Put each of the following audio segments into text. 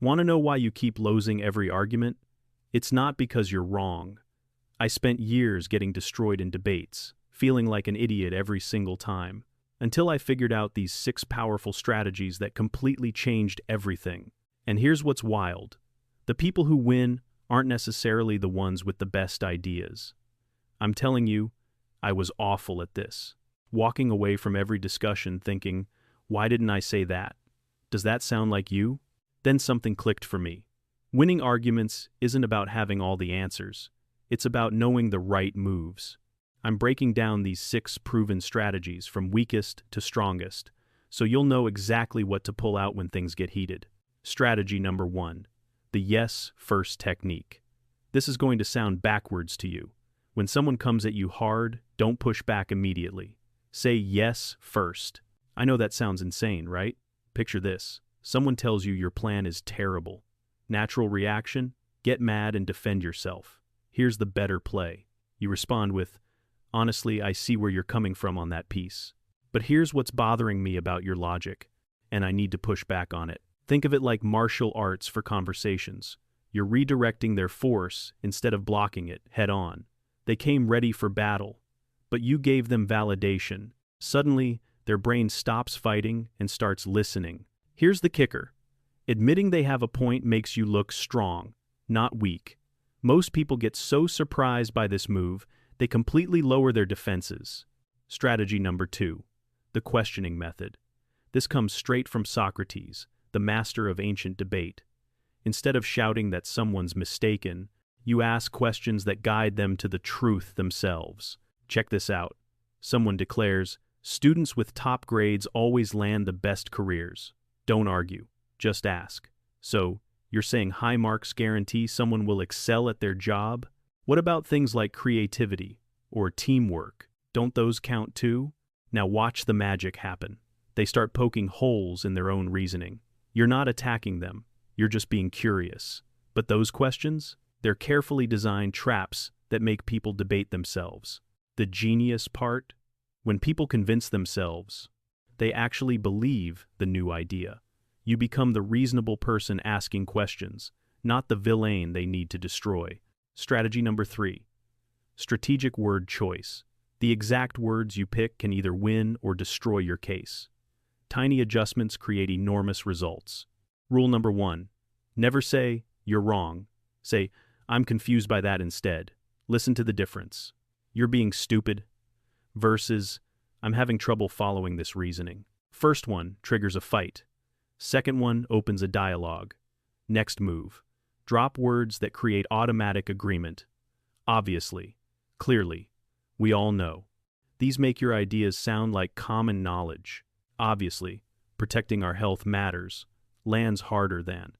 Want to know why you keep losing every argument? It's not because you're wrong. I spent years getting destroyed in debates, feeling like an idiot every single time, until I figured out these 6 powerful strategies that completely changed everything. And here's what's wild. The people who win aren't necessarily the ones with the best ideas. I'm telling you, I was awful at this. Walking away from every discussion thinking, why didn't I say that? Does that sound like you? Then something clicked for me. Winning arguments isn't about having all the answers. It's about knowing the right moves. I'm breaking down these 6 proven strategies from weakest to strongest, so you'll know exactly what to pull out when things get heated. Strategy number 1. The yes first technique. This is going to sound backwards to you. When someone comes at you hard, don't push back immediately. Say yes first. I know that sounds insane, right? Picture this. Someone tells you your plan is terrible. Natural reaction? Get mad and defend yourself. Here's the better play. You respond with, honestly, I see where you're coming from on that piece. But here's what's bothering me about your logic, and I need to push back on it. Think of it like martial arts for conversations. You're redirecting their force instead of blocking it head on. They came ready for battle, but you gave them validation. Suddenly, their brain stops fighting and starts listening. Here's the kicker. Admitting they have a point makes you look strong, not weak. Most people get so surprised by this move, they completely lower their defenses. Strategy number 2. The questioning method. This comes straight from Socrates, the master of ancient debate. Instead of shouting that someone's mistaken, you ask questions that guide them to the truth themselves. Check this out. Someone declares, students with top grades always land the best careers. Don't argue, just ask. So, you're saying high marks guarantee someone will excel at their job? What about things like creativity or teamwork? Don't those count too? Now watch the magic happen. They start poking holes in their own reasoning. You're not attacking them, you're just being curious. But those questions? They're carefully designed traps that make people debate themselves. The genius part? When people convince themselves, they actually believe the new idea. You become the reasonable person asking questions, not the villain they need to destroy. Strategy number 3. Strategic word choice. The exact words you pick can either win or destroy your case. Tiny adjustments create enormous results. Rule number 1. Never say, you're wrong. Say, I'm confused by that instead. Listen to the difference. You're being stupid versus, I'm having trouble following this reasoning. First one triggers a fight. Second one opens a dialogue. Next move. Drop words that create automatic agreement. Obviously. Clearly. We all know. These make your ideas sound like common knowledge. Obviously. Protecting our health matters. Lands harder than.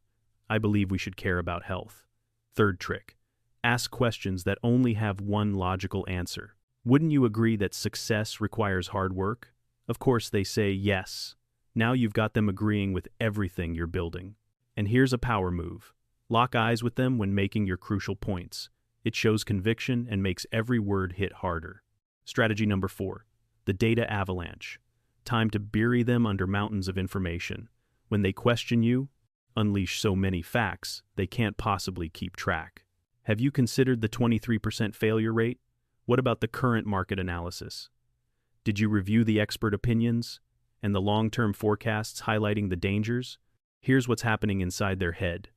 I believe we should care about health. Third trick. Ask questions that only have one logical answer. Wouldn't you agree that success requires hard work? Of course they say yes. Now you've got them agreeing with everything you're building. And here's a power move. Lock eyes with them when making your crucial points. It shows conviction and makes every word hit harder. Strategy number 4. The data avalanche. Time to bury them under mountains of information. When they question you, unleash so many facts they can't possibly keep track. Have you considered the 23% failure rate? What about the current market analysis? Did you review the expert opinions and the long-term forecasts highlighting the dangers? Here's what's happening inside their head.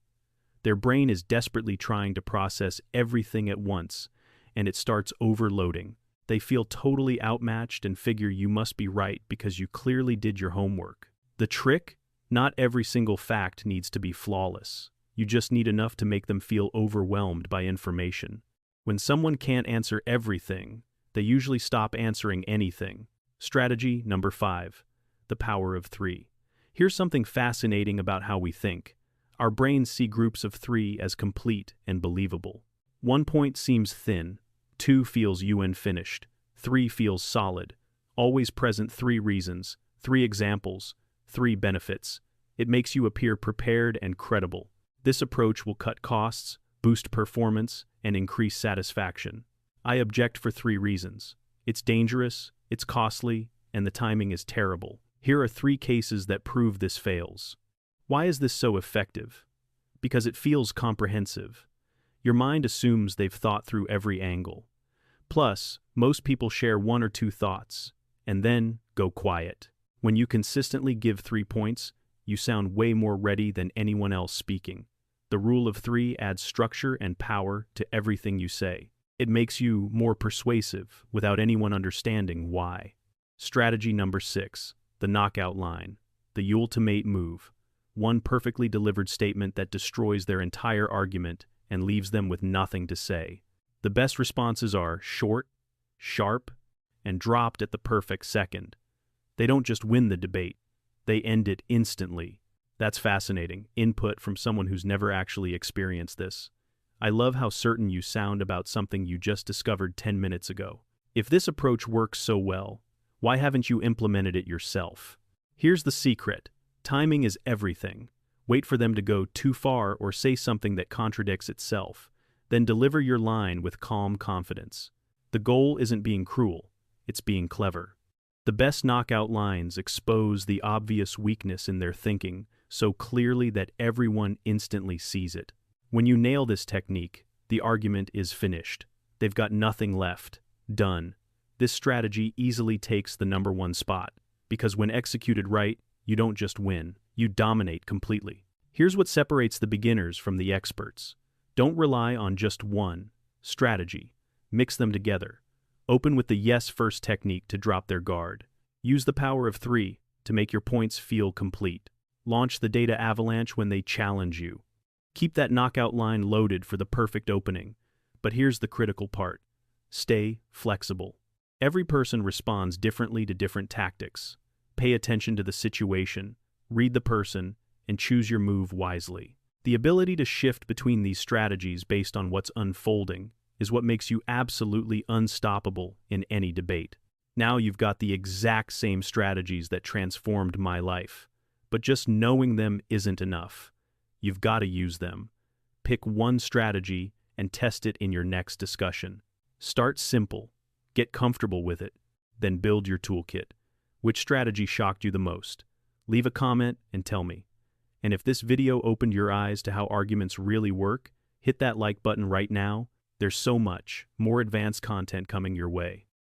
Their brain is desperately trying to process everything at once, and it starts overloading. They feel totally outmatched and figure you must be right because you clearly did your homework. The trick? Not every single fact needs to be flawless. You just need enough to make them feel overwhelmed by information. When someone can't answer everything, they usually stop answering anything. Strategy number 5. The power of 3. Here's something fascinating about how we think. Our brains see groups of 3 as complete and believable. 1 point seems thin, 2 feels finished, 3 feels solid. Always present 3 reasons, 3 examples, 3 benefits. It makes you appear prepared and credible. This approach will cut costs, boost performance, and increase satisfaction. I object for 3 reasons. It's dangerous, it's costly, and the timing is terrible. Here are 3 cases that prove this fails. Why is this so effective? because it feels comprehensive. Your mind assumes they've thought through every angle. Plus, most people share one or two thoughts, and then go quiet. When you consistently give 3 points, you sound way more ready than anyone else speaking. The rule of 3 adds structure and power to everything you say. It makes you more persuasive without anyone understanding why. Strategy number 6, the knockout line, the ultimate move. One perfectly delivered statement that destroys their entire argument and leaves them with nothing to say. The best responses are short, sharp, and dropped at the perfect second. They don't just win the debate, they end it instantly. That's fascinating, input from someone who's never actually experienced this. I love how certain you sound about something you just discovered 10 minutes ago. If this approach works so well, why haven't you implemented it yourself? Here's the secret. Timing is everything. Wait for them to go too far or say something that contradicts itself. Then deliver your line with calm confidence. The goal isn't being cruel, it's being clever. The best knockout lines expose the obvious weakness in their thinking so clearly that everyone instantly sees it. When you nail this technique, the argument is finished. They've got nothing left. Done. This strategy easily takes the #1 spot, because when executed right, you don't just win, you dominate completely. Here's what separates the beginners from the experts. Don't rely on just one strategy. Mix them together. Open with the yes first technique to drop their guard. Use the power of 3 to make your points feel complete. Launch the data avalanche when they challenge you. Keep that knockout line loaded for the perfect opening. But here's the critical part. Stay flexible. Every person responds differently to different tactics. Pay attention to the situation, read the person, and choose your move wisely. The ability to shift between these strategies based on what's unfolding is what makes you absolutely unstoppable in any debate. Now you've got the exact same strategies that transformed my life. But just knowing them isn't enough. You've got to use them. Pick one strategy and test it in your next discussion. Start simple, get comfortable with it, then build your toolkit. Which strategy shocked you the most? Leave a comment and tell me. And if this video opened your eyes to how arguments really work, hit that like button right now. There's so much more advanced content coming your way.